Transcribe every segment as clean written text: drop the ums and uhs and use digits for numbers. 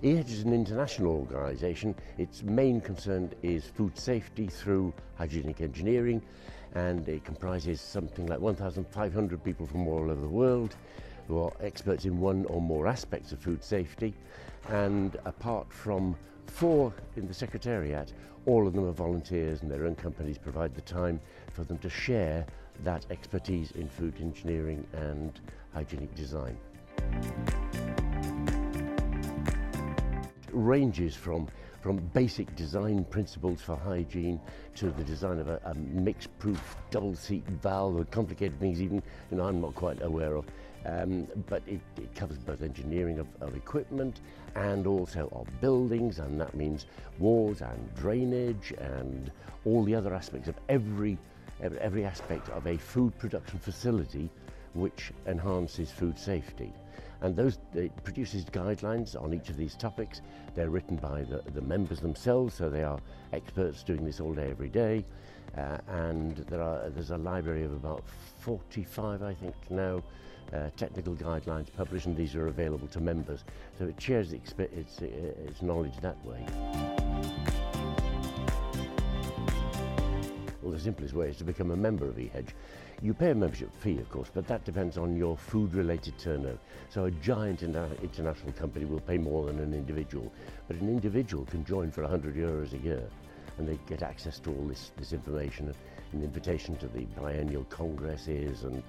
EHEDG is an international organisation. Its main concern is food safety through hygienic engineering, and it comprises something like 1,500 people from all over the world who are experts in one or more aspects of food safety. And apart from 4 in the Secretariat, all of them are volunteers, and their own companies provide the time for them to share that expertise in food engineering and hygienic design. Ranges from basic design principles for hygiene to the design of a mix-proof double-seat valve, or complicated things even I'm not quite aware of. But it covers both engineering of equipment and also of buildings, and that means walls and drainage and all the other aspects of every aspect of a food production facility which enhances food safety. And it produces guidelines on each of these topics. They're written by the members themselves, so they are experts doing this all day, every day. And there's a library of about 45, I think, now, technical guidelines published, and these are available to members. So it shares its knowledge that way. Well, the simplest way is to become a member of EHEDG. You pay a membership fee, of course, but that depends on your food-related turnover. So a giant international company will pay more than an individual, but an individual can join for €100 a year, and they get access to all this information, an invitation to the biennial congresses and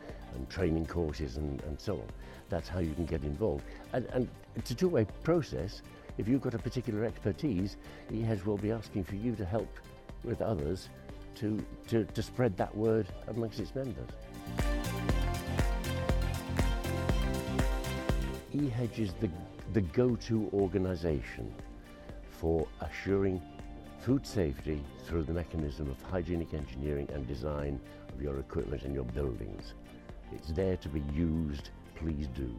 training courses and so on. That's how you can get involved. And it's a two-way process. If you've got a particular expertise, EHEDG will be asking for you to help with others to spread that word amongst its members. EHEDG is the go-to organisation for assuring food safety through the mechanism of hygienic engineering and design of your equipment and your buildings. It's there to be used. Please do.